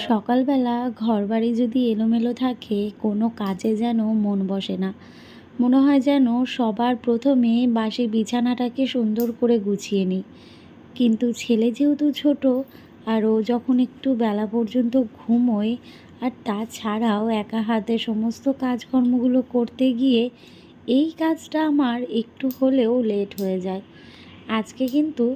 সকালবেলা ঘরবাড়ি যদি এলোমেলো থাকে কোনো কাজে যেন মন বসে না। মনে হয় যেন সবার প্রথমে বাসি বিছানাটাকে সুন্দর করে গুছিয়ে নিই, কিন্তু ছেলে যেহেতু ছোট আর ও যখন একটু বেলা পর্যন্ত ঘুমোয়, আর তাছাড়াও একা হাতে সমস্ত কাজকর্মগুলো করতে গিয়ে এই কাজটা আমার একটু হলেও লেট হয়ে যায়। আজকে কিন্তু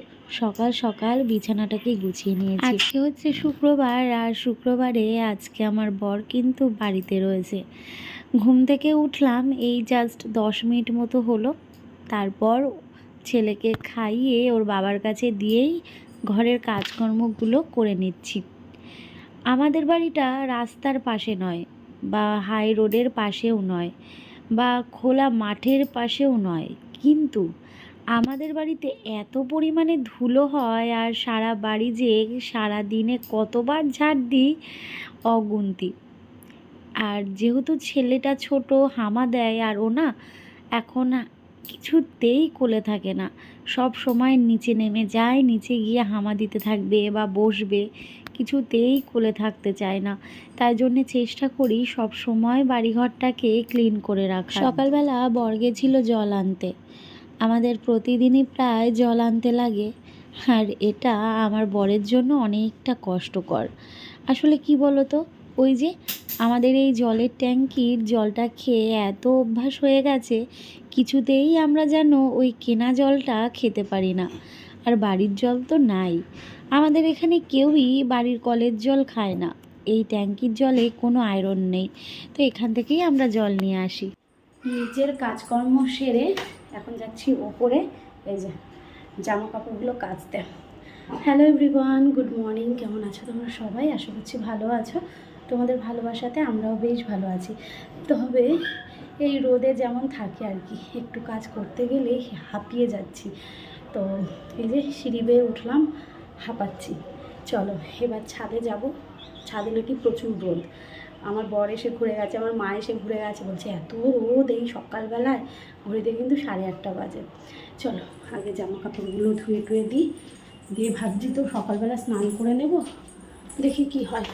সকাল সকাল বিছানাটাকে গুছিয়ে নিয়েছি। আজকে হচ্ছে শুক্রবার, আর শুক্রবারে আজকে আমার বর কিন্তু বাড়িতে রয়েছে। ঘুম থেকে উঠলাম এই জাস্ট 10 মিনিট মতো হলো। তারপর ছেলেকে খাইয়ে ওর বাবার কাছে দিয়েই ঘরের কাজকর্মগুলো করে নিচ্ছি। আমাদের বাড়িটা রাস্তার পাশে নয়, বা হাই রোডের পাশেও নয়, বা খোলা মাঠের পাশেও নয়, কিন্তু আমাদের বাড়িতে এত পরিমাণে ধুলো হয় আর সারা বাড়ি যে সারা দিনে কতবার ঝাড় দিই অগুন্তি। আর যেহেতু ছেলেটা ছোট, হামা দেয়, আর ও না এখন কিছুতেই কোলে থাকে না, সব সময় নিচে নেমে যায়, নিচে গিয়ে হামা দিতে থাকবে বা বসবে, কিছুতেই কোলে থাকতে চায় না। তাই জন্যে চেষ্টা করি সব সময় বাড়িঘরটাকে ক্লিন করে রাখা। সকালবেলা বর গেছিল জল আনতে। আমাদের প্রতিদিনই প্রায় জল আনতে লাগে, আর এটা আমার বরের জন্য অনেকটা কষ্টকর। আসলে কি বলো তো, ওই যে আমাদের এই জলের ট্যাঙ্কির জলটা খেয়ে এত অভ্যাস হয়ে গেছে, কিছুতেই আমরা যেন ওই কেনা জলটা খেতে পারি না। আর বাড়ির জল তো নাই, আমাদের এখানে কেউই বাড়ির কলের জল খায় না। এই ট্যাঙ্কির জলে কোনো আয়রন নেই, তো এখান থেকেই আমরা জল নিয়ে আসি। নিজের কাজকর্ম সেরে এখন যাচ্ছি ওপরে, এই যে জামা কাপড়গুলো কাচতে। Hello everyone, good morning. কেমন আছো তোমরা সবাই? আশা করছি ভালো আছো। তোমাদের ভালোবাসাতে আমরাও বেশ ভালো আছি। তবে এই রোদে যেমন থাকে আর কি, একটু কাজ করতে গেলেই হাঁপিয়ে যাচ্ছি। তো এই যে সিঁড়ি বেয়ে উঠলাম, হাঁপাচ্ছি। চলো এবার ছাদে যাব। ছাদে নাকি প্রচুর রোদ। আমার বর এসে ঘুরে গেছে, আমার মা এসে ঘুরে গেছে, বলছে এত রোদ এই সকালবেলায়। ঘুরে দিয়ে কিন্তু 8:30 বাজে। চলো আগে জামা কাপড়গুলো ধুয়ে টুয়ে দিই, দিয়ে ভাবছি তো সকালবেলা স্নান করে নেব, দেখি কি হয়।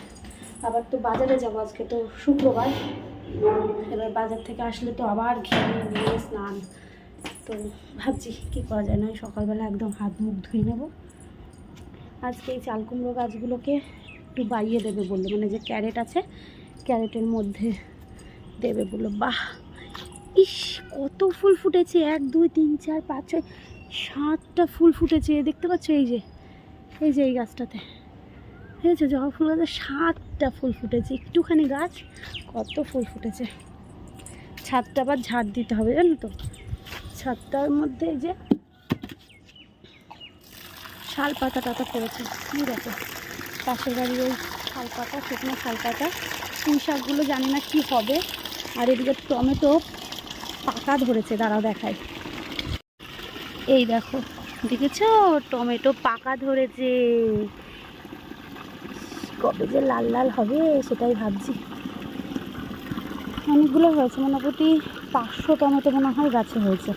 আবার তো বাজারে যাবো, আজকে তো শুক্রবার। এবার বাজার থেকে আসলে তো আবার ঘেমে নিয়ে স্নান। তো ভাবছি কী করা যায়, না সকালবেলা একদম হাত মুখ ধুয়ে নেব। আজকে এই চাল কুমড়ো গাছগুলোকে একটু বাইয়ে দেবে বললো, মানে যে ক্যারেট আছে ক্যারেটের মধ্যে দেবে বললো। বাহ, ইস কত ফুল ফুটেছে! 1 2 3 4 5 6 7টা ফুল ফুটেছে, দেখতে পাচ্ছ? এই যে এই গাছটাতে হয়েছে জবা ফুল গাছে 7টা ফুল ফুটেছে। একটুখানি গাছ কত ফুল ফুটেছে। ছাদটা আবার ঝাড় দিতে হবে জানো তো। ছাদটার মধ্যে এই যে শাল পাতা টাতা পড়েছে, দেখো পাশের বাড়ির ওই শাল পাতা, শুকনো শাল পাতা। পুঁই শাকগুলো জানি না কি হবে। আর এদিকে টমেটো পাকা ধরেছে, দাঁড়াও দেখায়। এই দেখো দেখেছো টমেটো পাকা ধরেছে, কবে যে লাল লাল হবে সেটাই ভাবছি। অনেকগুলো হয়েছে, মোটামুটি 500 টমেটো মনে হয় গাছে হয়েছে।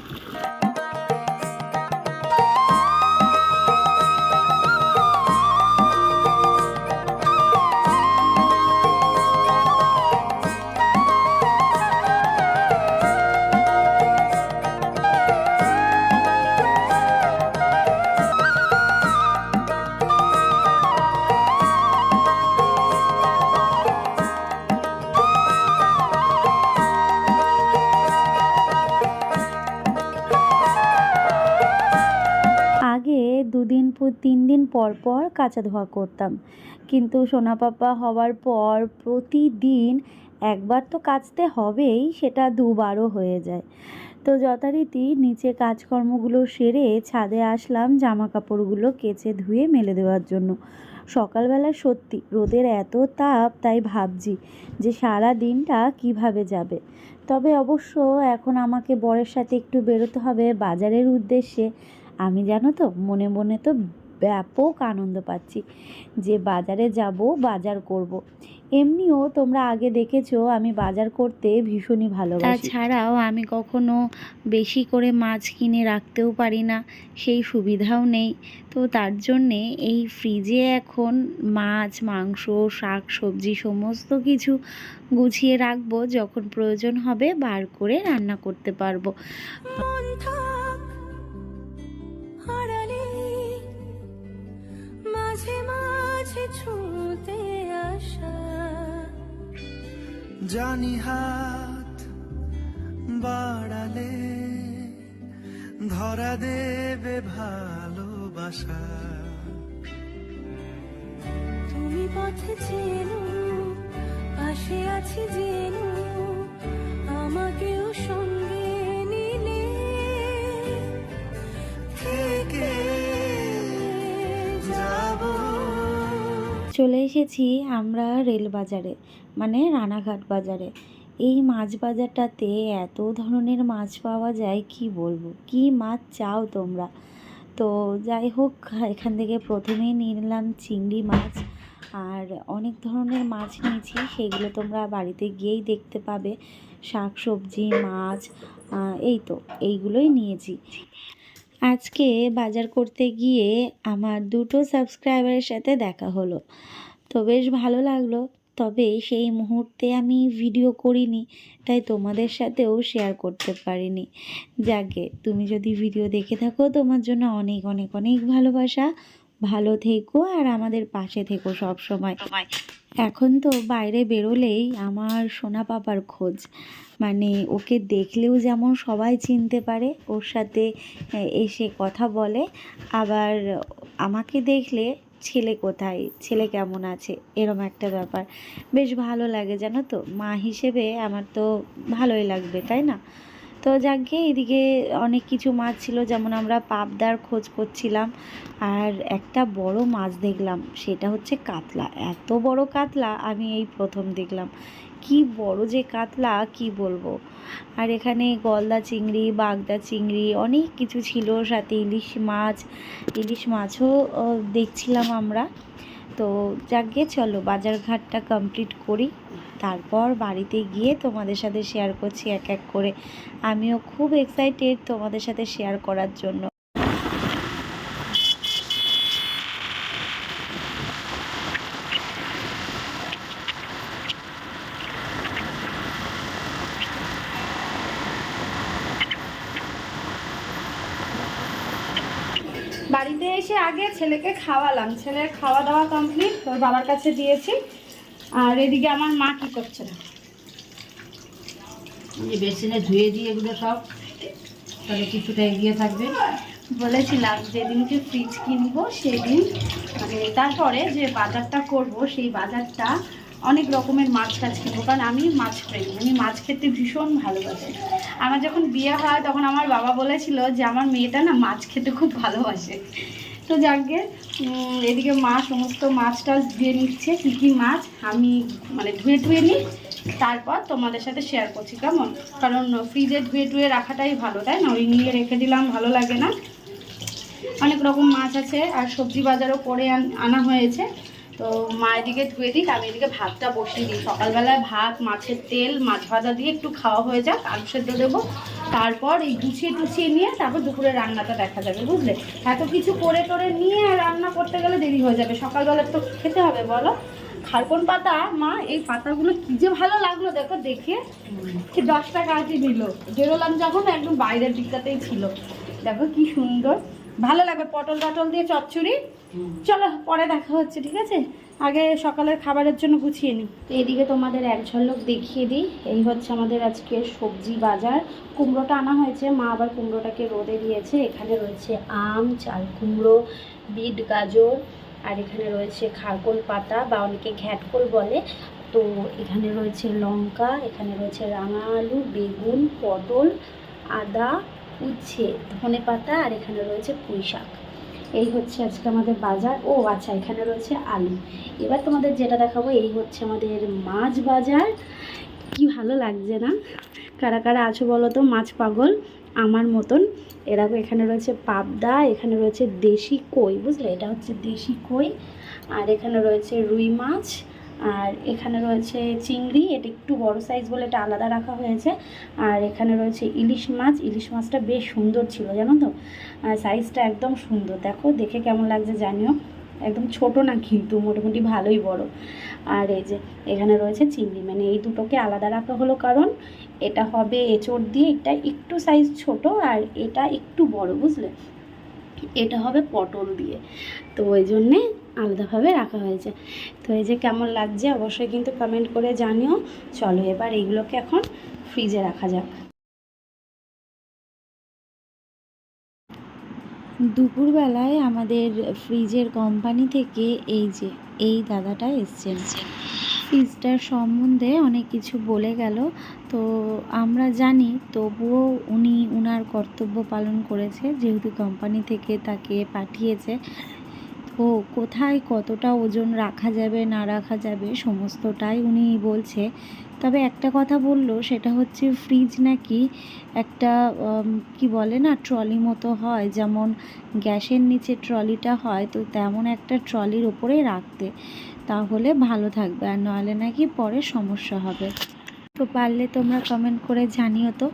আগে 3 দিন পর পর কাচা ধোয়া করতাম, কিন্তু সোনা পাপা হওয়ার পর প্রতিদিন একবার তো কাচতে হবেই, সেটা 2বারও হয়ে যায়। তো যথারীতি নিচে কাজকর্মগুলো সেরে ছাদে আসলাম জামা কাপড়গুলো কেচে ধুয়ে মেলে দেওয়ার জন্য। সকালবেলা সত্যি রোদের এত তাপ, তাই ভাবছি যে সারা দিনটা কিভাবে যাবে। তবে অবশ্য এখন আমাকে বরের সাথে একটু বেরোতে হবে বাজারের উদ্দেশ্যে। আমি জানো তো মনে মনে তো ব্যাপক আনন্দ পাচ্ছি যে বাজারে যাব, বাজার করব। এমনিও তোমরা আগে দেখেছো আমি বাজার করতে ভীষণই ভালোবাসি। তাছাড়াও আমি কখনো বেশি করে মাছ কিনে রাখতেও পারি না, সেই সুবিধাও নেই। তো তার জন্যে এই ফ্রিজে এখন মাছ, মাংস, শাক সবজি সমস্ত কিছু গুছিয়ে রাখবো, যখন প্রয়োজন হবে বার করে রান্না করতে পারবো। মাঝে মাঝে ছুঁতে আসা জানি হাত বাড়ালে ধরা দেবে ভালোবাসা। তুমি পথে চেনো, পাশে আছি জেনো, আমাকেও সঙ্গে নিলে থেকে চলে এসেছি আমরা রেল বাজারে, মানে রানাঘাট বাজারে। এই মাছ বাজারটাতে এত ধরনের মাছ পাওয়া যায় কি বলবো, কি মাছ চাও তোমরা। তো যাই হোক, এখান থেকে প্রথমেই নিয়ে নিলাম চিংড়ি মাছ, আর অনেক ধরনের মাছ নিয়েছি, সেগুলো তোমরা বাড়িতে গিয়েই দেখতে পাবে। শাক সবজি মাছ, এই তো এইগুলোই নিয়েছি। আজকে বাজার করতে গিয়ে আমার 2টো সাবস্ক্রাইবারের সাথে দেখা হলো, তো বেশ ভালো লাগলো। তবে সেই মুহূর্তে আমি ভিডিও করিনি, তাই তোমাদের সাথেও শেয়ার করতে পারিনি। যাকে তুমি যদি ভিডিও দেখে থাকো, তোমার জন্য অনেক অনেক অনেক ভালোবাসা। ভালো থেকো আর আমাদের পাশে থেকো সব সময়। এখন তো বাইরে বেরোলেই আমার সোনা পাপার খোঁজ, মানে ওকে দেখলেও যেমন সবাই চিনতে পারে, ওর সাথে এসে কথা বলে, আবার আমাকে দেখলে ছেলে কোথায়, ছেলে কেমন আছে, এরম একটা ব্যাপার। বেশ ভালো লাগে জানো তো, মা হিসেবে আমার তো ভালোই লাগবে, তাই না? তো যাকে এদিকে অনেক কিছু মাছ ছিল, যেমন আমরা পাবদার খোঁজ করছিলাম, আর একটা বড় মাছ দেখলাম, সেটা হচ্ছে কাতলা। এত বড় কাতলা আমি এই প্রথম দেখলাম, কি বড় যে কাতলা কি বলবো। আর এখানে গলদা চিংড়ি, বাগদা চিংড়ি অনেক কিছু ছিল, সাথে ইলিশ মাছও দেখছিলাম আমরা। তো যাকে চলো বাজার ঘাটটা কমপ্লিট করি, তারপর বাড়িতে গিয়ে তোমাদের সাথে শেয়ার করছি এক এক করে। আমিও খুব এক্সাইটেড তোমাদের সাথে শেয়ার করার জন্য। বাড়িতে এসে আগে ছেলেকে খাওয়ালাম, ছেলের খাওয়া দাওয়া কমপ্লিট, ওর বাবার কাছে দিয়েছি। আর এদিকে আমার মা কি করছে না, বেসিনে ধুয়ে দিয়ে এগুলো সব, তাহলে কিছুটা এগিয়ে থাকবে। বলেছিলাম যেদিনকে ফ্রিজ কিনবো সেদিন, মানে তারপরে যে বাজারটা করব সেই বাজারটা অনেক রকমের মাছ টাছ কিনবো, কারণ আমি মাছ প্রেমী, আমি মাছ খেতে ভীষণ ভালোবাসি। আমার যখন বিয়ে হয় তখন আমার বাবা বলেছিল যে আমার মেয়েটা না মাছ খেতে খুব ভালোবাসে। তো যাকে এদিকে মা সমস্ত মাছ টাছ ধুয়ে নিচ্ছে, কী কী মাছ আমি মানে ধুয়ে নিই, তারপর তোমাদের সাথে শেয়ার করছি কেমন। কারণ ফ্রিজে ধুয়ে রাখাটাই ভালো, তাই না? ওই নিয়ে রেখে দিলাম ভালো লাগে না। অনেক রকম মাছ আছে, আর সবজি বাজারও করে আনা হয়েছে। তো মা এদিকে ধুয়ে দিক, আমি এদিকে ভাতটা বসিয়ে দিই। সকালবেলায় ভাত, মাছের তেল, মাছ ভাজা দিয়ে একটু খাওয়া হয়ে যাক, আলু সেদ্ধ দেবো, তারপর এই গুছিয়ে টুছিয়ে নিয়ে তারপর দুপুরে রান্নাটা দেখা যাবে, বুঝলে? এত কিছু করে টোরে নিয়ে রান্না করতে গেলে দেরি হয়ে যাবে, সকালবেলা তো খেতে হবে বলো। খারকন পাতা, মা এই পাতাগুলো কি যে ভালো লাগলো দেখো দেখে, কি 10 টাকা আটি নিল। বেরোলাম যখন একদম বাইরের দিকটাতেই ছিল, দেখো কি সুন্দর, ভালো লাগবে পটল টটল দিয়ে চচ্চড়ি। চলো পরে দেখা হচ্ছে, ঠিক আছে? আগে সকালের খাবারের জন্য গুছিয়ে নিই। এদিকে তোমাদের এক ঝলক দেখিয়ে দিই, এই হচ্ছে আমাদের আজকে সবজি বাজার। কুমড়োটা আনা হয়েছে, মা আবার কুমড়োটাকে রোদে দিয়েছে। এখানে রয়েছে আম, চাল কুমড়ো, বিট, গাজর, আর এখানে রয়েছে খারকোল পাতা বা অনেকে ঘ্যাটকোল বলে। তো এখানে রয়েছে লঙ্কা, এখানে রয়েছে রাঙা আলু, বেগুন, পটল, আদা, উচ্ছে, ধনে পাতা, আর এখানে রয়েছে পুঁই শাক। এই হচ্ছে আজকে আমাদের বাজার। ও আচ্ছা, এখানে রয়েছে আলু। এবার তোমাদের যেটা দেখাবো, এই হচ্ছে আমাদের মাছ বাজার। কি ভালো লাগছে না? কারা কারা আছো বলো তো মাছ পাগল আমার মতন? এরকম এখানে রয়েছে পাবদা, এখানে রয়েছে দেশি কই, বুঝলে? এটা হচ্ছে দেশি কই। আর এখানে রয়েছে রুই মাছ, আর এখানে রয়েছে চিংড়ি, এটা একটু বড় সাইজ বলে এটা আলাদা রাখা হয়েছে। আর এখানে রয়েছে ইলিশ মাছ। ইলিশ মাছটা বেশ সুন্দর ছিল জানো তো, সাইজটা একদম সুন্দর, দেখো দেখে কেমন লাগছে জানিও। একদম ছোট না কিন্তু, মোটামুটি ভালোই বড়। আর এই যে এখানে রয়েছে চিংড়ি, মানে এই দুটোকে আলাদা রাখা হলো কারণ এটা হবে এঁচোড় দিয়ে, এটা একটু সাইজ ছোট আর এটা একটু বড়, বুঝলে? এটা হবে পটল দিয়ে, তো ওই জন্যে আলাদাভাবে রাখা হয়েছে। তো এই যে কেমন লাগছে অবশ্যই কিন্তু কমেন্ট করে জানিও। চলো এবার এইগুলোকে এখন ফ্রিজে রাখা যাক। দুপুরবেলায় আমাদের ফ্রিজের কোম্পানি থেকে এই দাদাটা এসছেন। ফ্রিজটার সম্বন্ধে অনেক কিছু বলে গেল, তো আমরা জানি, তবুও উনি উনার কর্তব্য পালন করেছে, যেহেতু কোম্পানি থেকে তাকে পাঠিয়েছে। তো কোথায় কতটা ওজন রাখা যাবে না রাখা যাবে সমস্তটাই উনি বলছে। তবে একটা কথা বললো, সেটা হচ্ছে ফ্রিজ নাকি একটা কি বলে না, ট্রলি মতো হয়, যেমন গ্যাসের নিচে ট্রলিটা হয়, তো তেমন একটা ট্রলির ওপরে রাখতে, তাহলে ভালো থাকবে, আর নাহলে নাকি পরে সমস্যা হবে। তো পারলে তোমরা কমেন্ট করে জানিও তো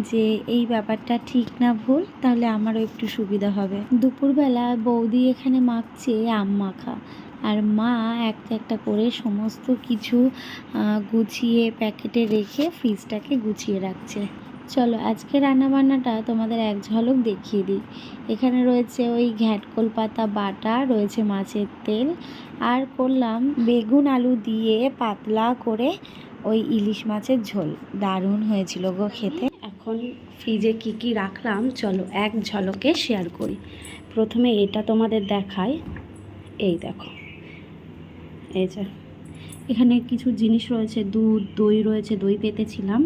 যে এই ব্যাপারটা ঠিক না ভুল, তাহলে আমারও একটু সুবিধা হবে। দুপুরবেলা বৌদি এখানে মাখছে আম মাখা, আর মা একটা একটা করে সমস্ত কিছু গুছিয়ে প্যাকেটে রেখে ফ্রিজটাকে গুছিয়ে রাখছে। চলো আজকে রান্নাবান্নাটা তোমাদের এক ঝলক দেখিয়ে দিই। এখানে রয়েছে ওই ঘ্যাটকোল পাতা বাটা, রয়েছে মাছের তেল, আর করলাম বেগুন আলু দিয়ে পাতলা করে ওই ইলিশ মাছের ঝোল। দারুণ হয়েছিল গো খেতে। এখন ফ্রিজে কি কি রাখলাম চলো এক ঝলকে শেয়ার করি। প্রথমে এটা তোমাদের দেখাই, এই দেখো, এই যে এখানে কিছু জিনিস রয়েছে, দুধ, দই রয়েছে, দই পেতেছিলাম।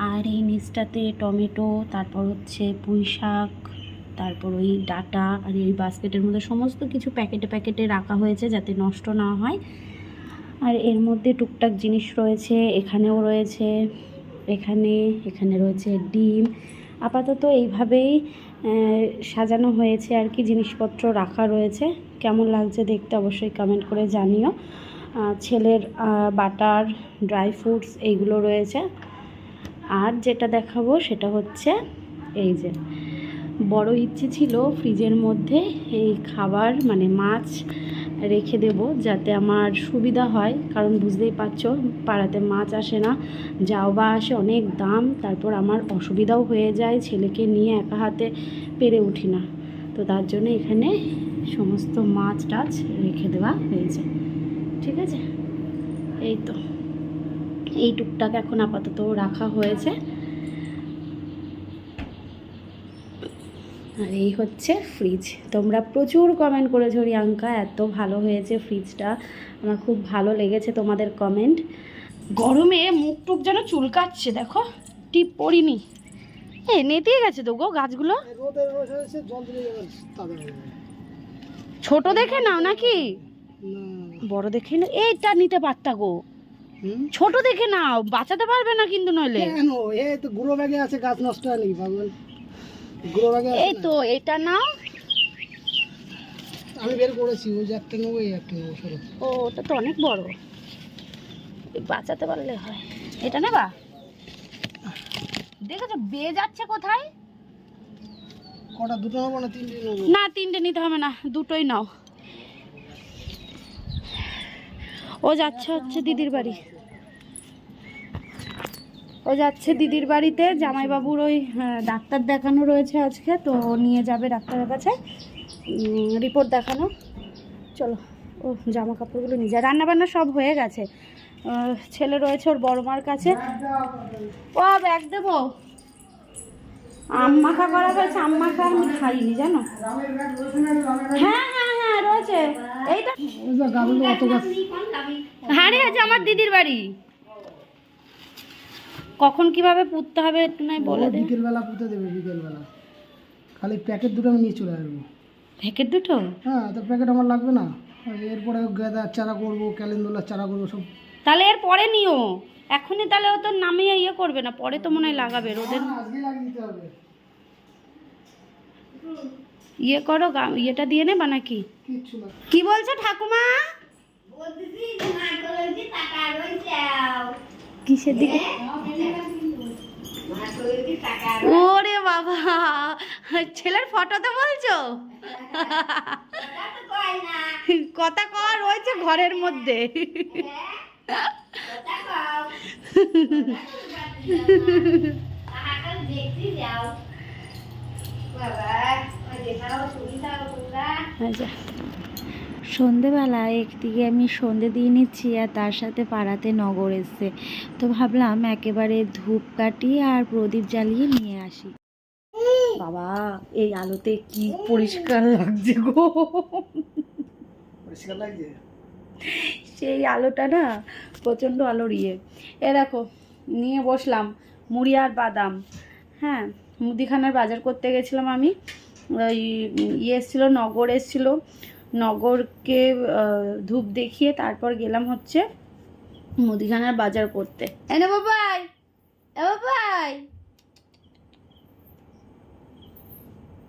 আর এই নিচটাতে টমেটো, তারপর হচ্ছে পুঁই শাক, তারপর ওই ডাটা, আর এই বাস্কেটের মধ্যে সমস্ত কিছু প্যাকেটে প্যাকেটে রাখা হয়েছে যাতে নষ্ট না হয়। আর এর মধ্যে টুকটাক জিনিস রয়েছে, এখানেও রয়েছে, এখানে রয়েছে ডিম। আপাতত এইভাবেই সাজানো হয়েছে আর কি, জিনিসপত্র রাখা রয়েছে। কেমন লাগছে দেখতে অবশ্যই কমেন্ট করে জানিও। ছেলের বাটার, ড্রাই ফ্রুটস এইগুলো রয়েছে। আর যেটা দেখাবো সেটা হচ্ছে এই যে, বড় ইচ্ছে ছিল ফ্রিজের মধ্যে এই খাবার মানে মাছ রেখে দেব, যাতে আমার সুবিধা হয়, কারণ বুঝতেই পারছো পাড়াতে মাছ আসে না, যাও বা আসে অনেক দাম, তারপর আমার অসুবিধাও হয়ে যায়, ছেলেকে নিয়ে একা হাতে পেরে উঠি না। তো তার জন্য এখানে সমস্ত মাছ টাছ রেখে দেওয়া হয়েছে, ঠিক আছে? এই তো এই টুকটাক এখন আপাতত রাখা হয়েছে। আর এই হচ্ছে ফ্রিজ। তোমরা প্রচুর কমেন্ট করেছো রিয়াঙ্কা, এত ভালো হয়েছে ফ্রিজটা, আমার খুব ভালো লেগেছে তোমাদের কমেন্ট। গরমে মুখ টুক যেন চুলকাচ্ছে, দেখো টিপ পরিনি, নেতিয়ে গেছে তো গো গাছগুলো। ছোট দেখে নাও নাকি বড় দেখে না? এইটা নিতে পারতা গো, ছোট দেখে নাও, বাঁচাতে পারবে না কিন্তু নইলে। কেন? এই তো গুঁড়ো ব্যাগে আছে, গাছ নষ্ট হয়নি পাগল। গুঁড়ো ব্যাগে এই তো এটা নাও, আমি বের করেছি, ওই যে একটা নেবো, এই একটা নেবো, সরো। ও, ওটা তো অনেক বড়, বাঁচাতে পারলে হয়। এটা নেবা? দেখেছো বেয়ে যাচ্ছে কোথায়? কটা, দুটো নেবো না তিনটে নেবো? না, তিনটে নিতে হবে না, দুটোই নাও। ও যাচ্ছে হচ্ছে দিদির বাড়ি, ও যাচ্ছে দিদির বাড়িতে। জামাইবাবুর ওই ডাক্তার দেখানো রয়েছে আজকে, তো ও নিয়ে যাবে ডাক্তারের কাছে রিপোর্ট দেখানো। চলো, ও জামা কাপড়গুলো নিয়ে যায়। রান্নাবান্না সব হয়ে গেছে, ছেলে রয়েছে ওর বড় মার কাছে। ও ব্যাগ দেবো, আম মাখা করা হয়েছে, আম মাখা আমি খাইনি জানো। হ্যাঁ হ্যাঁ হ্যাঁ রয়েছে, এইটা হাড়ি আছে আমার দিদির বাড়ি। কখন কিভাবে পুততে হবে একটু নাই বলে দে। বিকেলবেলা পুঁতে দেবে, বিকেলবেলা। খালি প্যাকেট দুটো আমি নিয়ে চলে আসবো। প্যাকেট দুটো? হ্যাঁ, তো প্যাকেট আমার লাগবে না। এরপরে গাঁদার চারা করবো, ক্যালেন্ডুলার চারা করবো সব। তাহলে এর পরে নিও, এখনই তাহলে ও তো নামিয়ে ইয়ে করবে না, পরে তো মনে হয় লাগাবে রোদের। আজকে লাগিয়ে দিতে হবে। ইয়ে করো, ইয়েটা দিয়ে নেবা নাকি? কিচ্ছু না। কি বলছো ঠাকুমা? কিসের দিকে? ওরে বাবা, ছেলের ফটোতে বলছো? কথা কওয়া রয়েছে ঘরের মধ্যে। আচ্ছা, সন্ধেবেলা একদিকে আমি সন্ধে দিয়ে নিচ্ছি আর তার সাথে পাড়াতে নগর এসছে, তো ভাবলাম একেবারে ধূপকাঠি আর প্রদীপ জ্বালিয়ে নিয়ে আসি। বাবা, এই আলোতে কি পরিষ্কার লাগছে গো, পরিষ্কার লাগছে। সেই আলোটা না প্রচণ্ড আলোর ইয়ে। এ দেখো নিয়ে বসলাম মুড়ি আর বাদাম। হ্যাঁ, মুদিখানার বাজার করতে গেছিলাম আমি, ওই ইয়ে এসেছিলো, নগর এসেছিলো, নগরকে ধূপ দেখিয়ে তারপর গেলাম হচ্ছে মুদিখানার বাজার করতে। এনে বাবাই, এ বাবাই,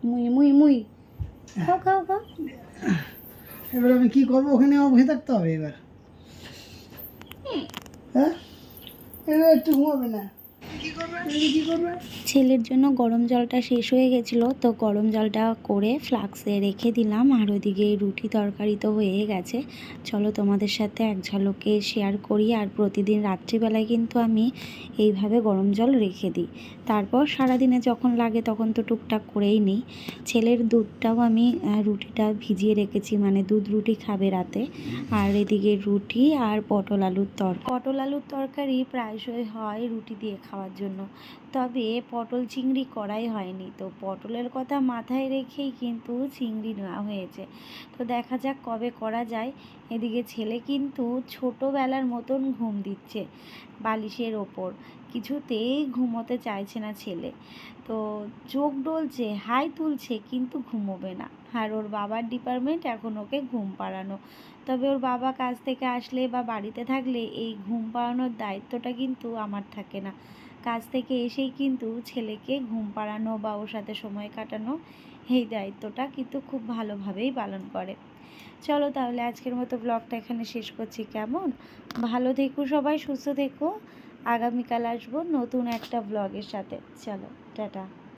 মুই মুই মুই, খাও খাও খাও। এবার আমি কি করবো? ওখানে আমার বসে থাকতে হবে এবার। হ্যাঁ, এবার একটু ঘুমাবে না? কি করবে? ছেলের জন্য গরম জলটা শেষ হয়ে গেছিলো, তো গরম জলটা করে ফ্লাক্সে রেখে দিলাম। আর ওইদিকে রুটি তরকারি তো হয়ে গেছে। চলো তোমাদের সাথে এক ঝলকে শেয়ার করি। আর প্রতিদিন রাত্রিবেলায় কিন্তু আমি এইভাবে গরম জল রেখে দিই, তারপর সারাদিনে যখন লাগে তখন তো টুকটাক করেই নিই। ছেলের দুধটাও আমি রুটিটা ভিজিয়ে রেখেছি, মানে দুধ রুটি খাবে রাতে। আর এদিকে রুটি আর পটল আলুর তরকারি প্রায়শই হয় রুটি দিয়ে খাওয়ার জন্য, তবে পটল চিংড়ি করাই হয়নি। তো পটলের কথা মাথায় রেখেই কিন্তু চিংড়ি নেওয়া হয়েছে, তো দেখা যাক কবে করা যায়। এদিকে ছেলে কিন্তু ছোটোবেলার মতন ঘুম দিচ্ছে বালিশের ওপর, কিছুতেই ঘুমোতে চাইছে না ছেলে। তো চোখ ডলছে, হাই তুলছে, কিন্তু ঘুমোবে না। আর ওর বাবার ডিপার্টমেন্ট এখন ওকে ঘুম পাড়ানো, তবে ওর বাবা কাজ থেকে আসলে বা বাড়িতে থাকলে এই ঘুম পাড়ানোর দায়িত্বটা কিন্তু আমার থাকে না। কাজ থেকে এসেই কিন্তু ছেলেকে ঘুম পাড়ানো বা ওর সাথে সময় কাটানো, এই দায়িত্বটা কিন্তু খুব ভালোভাবেই পালন করে। চলো তাহলে আজকের মতো ব্লগটা এখানে শেষ করছি। কেমন? ভালো থেকো সবাই, সুস্থ থেকো। আগামীকাল আসবো নতুন একটা ব্লগের সাথে। চলো টাটা।